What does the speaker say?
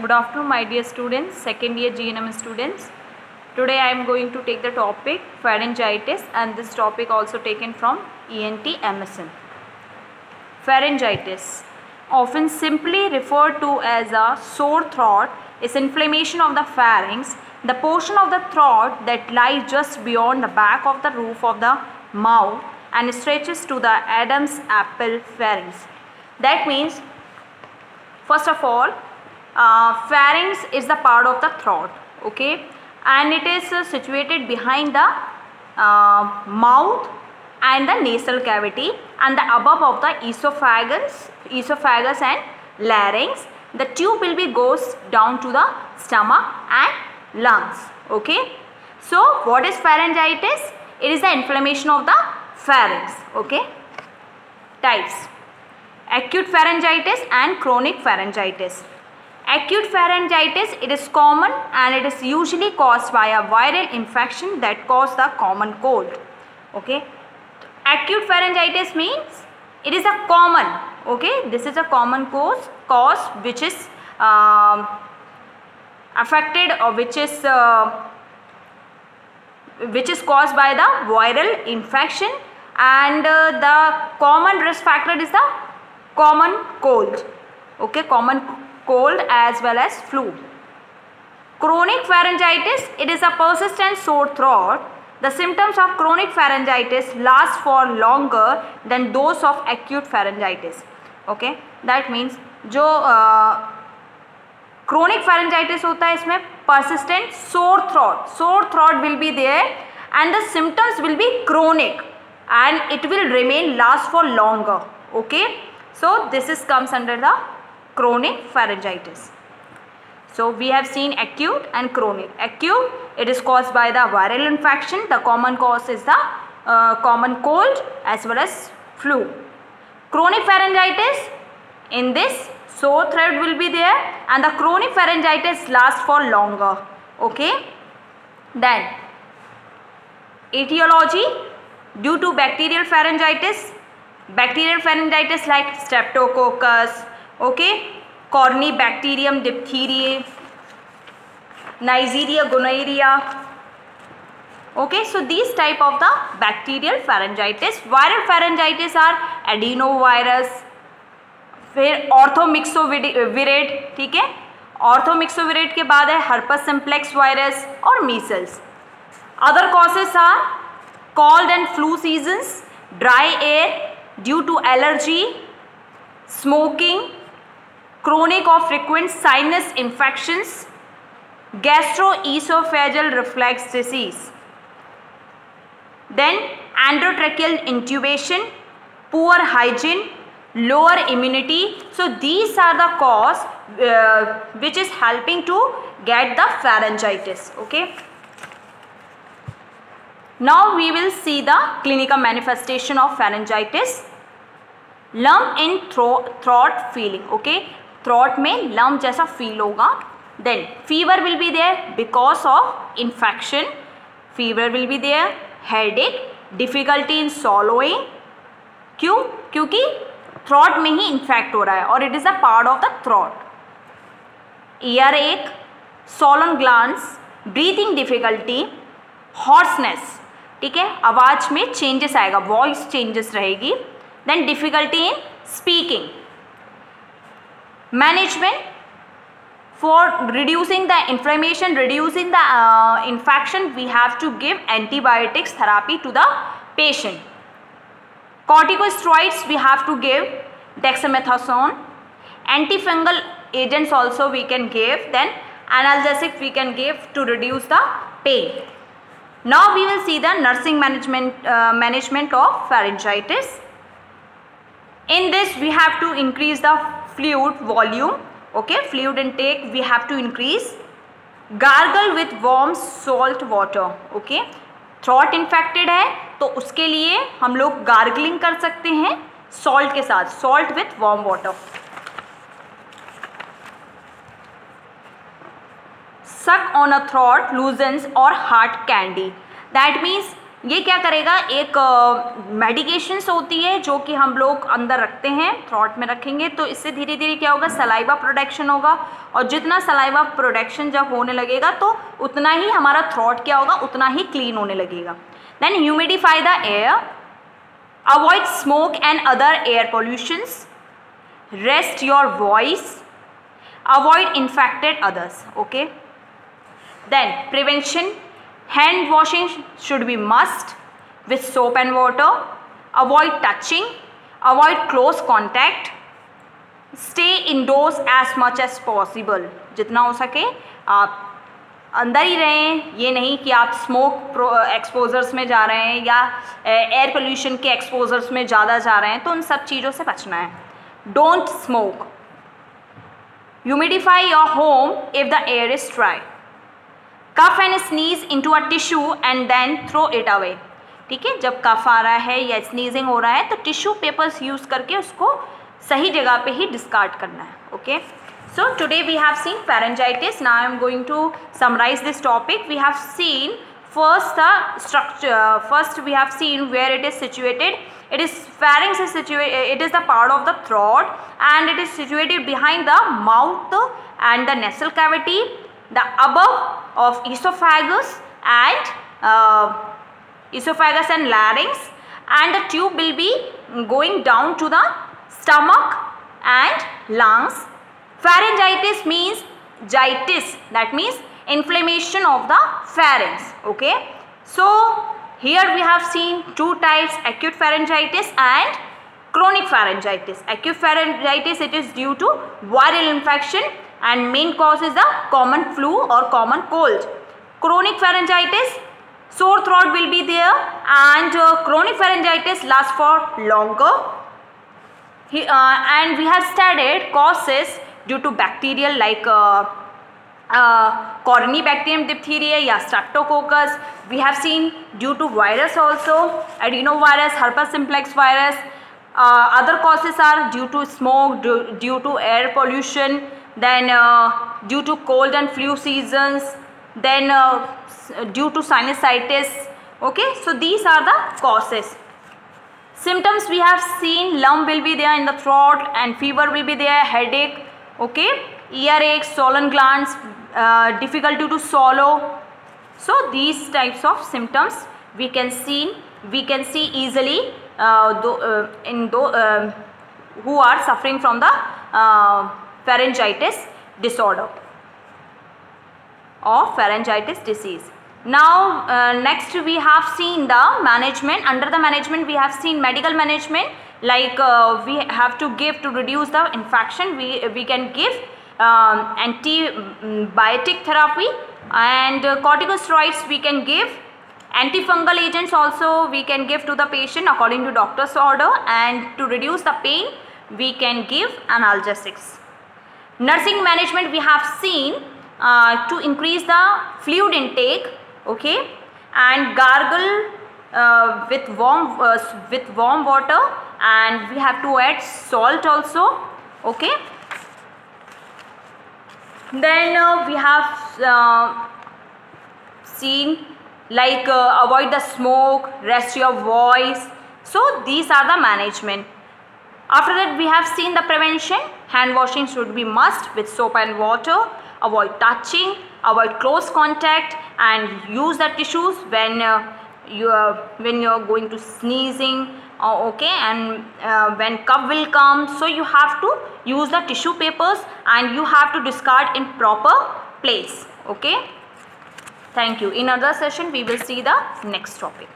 Good afternoon, my dear students, second year GNM students. Today I am going to take the topic pharyngitis, and this topic also taken from ENT MSN. Pharyngitis, often simply referred to as a sore throat, is inflammation of the pharynx, the portion of the throat that lies just beyond the back of the roof of the mouth and stretches to the Adam's apple pharynx. That means, first of all, pharynx is the part of the throat, okay, and it is situated behind the mouth and the nasal cavity and the above of the esophagus and larynx. The tube will be goes down to the stomach and lungs, okay. So what is pharyngitis? It is the inflammation of the pharynx, okay. Types: acute pharyngitis and chronic pharyngitis. Acute pharyngitis, it is common and it is usually caused by a viral infection that causes the common cold, okay. Acute pharyngitis means it is a common, okay, this is a common cause which is affected or which is caused by the viral infection, and the common risk factor is the common cold, okay, common cold as well as flu. Chronic pharyngitis, it is a persistent sore throat. The symptoms of chronic pharyngitis last for longer than those of acute pharyngitis, okay. That means जो chronic pharyngitis होता है इसमें persistent sore throat will be there and the symptoms will be chronic and it will remain last for longer, okay. So this is comes under the chronic pharyngitis. So we have seen acute and chronic. Acute, it is caused by the viral infection. The common cause is the common cold as well as flu. Chronic pharyngitis, in this sore throat will be there and the chronic pharyngitis lasts for longer, okay. Then etiology, due to bacterial pharyngitis like streptococcus, okay, Corynebacterium diphtheriae, Neisseria gonorrhea, okay. So these type of the bacterial pharyngitis. Viral pharyngitis are adenovirus, फिर ऑर्थोमिक्सोविरेट, ठीक है, ऑर्थोमिक्सोविरेट के बाद है herpes simplex virus और measles. Other causes are cold and flu seasons, dry air due to allergy, smoking, chronic or frequent sinus infections, gastroesophageal reflux disease. Then endotracheal intubation, poor hygiene, lower immunity. So these are the cause which is helping to get the pharyngitis, okay. Now we will see the clinical manifestation of pharyngitis. Lump in throat feeling, okay, throat में lump जैसा feel होगा. Then fever will be there because of infection. Fever will be there. Headache, difficulty in swallowing. क्यों? क्योंकि throat में ही infect हो रहा है और it is a part of the throat. Earache, swollen glands, breathing difficulty, hoarseness, ठीक है, आवाज में चेंजेस आएगा, वॉइस चेंजेस रहेगी. Then difficulty in speaking. Management for reducing the inflammation, reducing the infection, we have to give antibiotics therapy to the patient. corticosteroids we have to give dexamethasone. Antifungal agents also we can give. Then analgesic we can give to reduce the pain. Now we will see the nursing management of pharyngitis. In this we have to increase the fluid volume, okay, fluid intake we have to increase. Gargle with warm salt water, okay. Throat infected है तो उसके लिए हम लोग gargling कर सकते हैं salt के साथ, salt with warm water. Suck on a throat loosens or hard candy. That means ये क्या करेगा, एक मेडिकेशंस होती है जो कि हम लोग अंदर रखते हैं, थ्रॉट में रखेंगे, तो इससे धीरे धीरे क्या होगा, सलाइवा प्रोडक्शन होगा, और जितना सलाइवा प्रोडक्शन जब होने लगेगा तो उतना ही हमारा थ्रॉट क्या होगा, उतना ही क्लीन होने लगेगा। Then humidify the air, avoid smoke and other air pollutions, rest your voice, avoid infected others. Okay, then prevention, hand washing should be must with soap and water, avoid touching, avoid close contact, stay indoors as much as possible, जितना हो सके आप अंदर ही रहें, ये नहीं कि आप स्मोक एक्सपोजर्स में जा रहे हैं या एयर पोल्यूशन के एक्सपोजर्स में ज़्यादा जा रहे हैं, तो उन सब चीज़ों से बचना है। Don't smoke, humidify your home if the air is dry, cough and sneeze into a tissue and then throw it away। ठीक है, जब कफ आ रहा है या स्नीजिंग हो रहा है तो टिश्यू पेपर्स यूज़ करके उसको सही जगह पे ही डिस्कार्ड करना है। Okay, so today we have seen pharyngitis. Now I am going to summarize this topic. We have seen first the structure, first we have seen where it is situated. It is pharynx is situated, it is the part of the throat and it is situated behind the mouth and the nasal cavity, the above of esophagus and larynx, and the tube will be going down to the stomach and lungs. Pharyngitis means jitis, that means inflammation of the pharynx. Okay, so here we have seen two types, acute pharyngitis and chronic pharyngitis. Acute pharyngitis, it is due to viral infection and main cause is the common flu or common cold. Chronic pharyngitis, sore throat will be there and chronic pharyngitis lasts for longer. And we have studied causes due to bacterial like Corynebacterium diphtheria या Streptococcus. We have seen due to virus also, adenovirus, herpes simplex virus. Other causes are due to smoke, due to air pollution, then due to cold and flu seasons, then due to sinusitis. Okay, so these are the causes. Symptoms we have seen, lump will be there in the throat and fever will be there, headache, okay, earache, swollen glands, difficulty to swallow. So these types of symptoms we can see easily who are suffering from the pharyngitis disorder or pharyngitis disease. Now next we have seen the management. Under the management we have seen medical management, like we have to give to reduce the infection, we can give antibiotic therapy and corticosteroids we can give, antifungal agents also we can give to the patient according to doctor's order, and to reduce the pain we can give analgesics. Nursing management we have seen to increase the fluid intake, okay, and gargle with warm water, and we have to add salt also, okay. Then we have seen like avoid the smoke, rest your voice. So these are the management. After that we have seen the prevention. Hand washing should be must with soap and water. Avoid touching, avoid close contact, and use the tissues when you are going to sneezing, okay, and when cough will come, so you have to use the tissue papers and you have to discard in proper place. Okay, thank you. In another session we will see the next topic.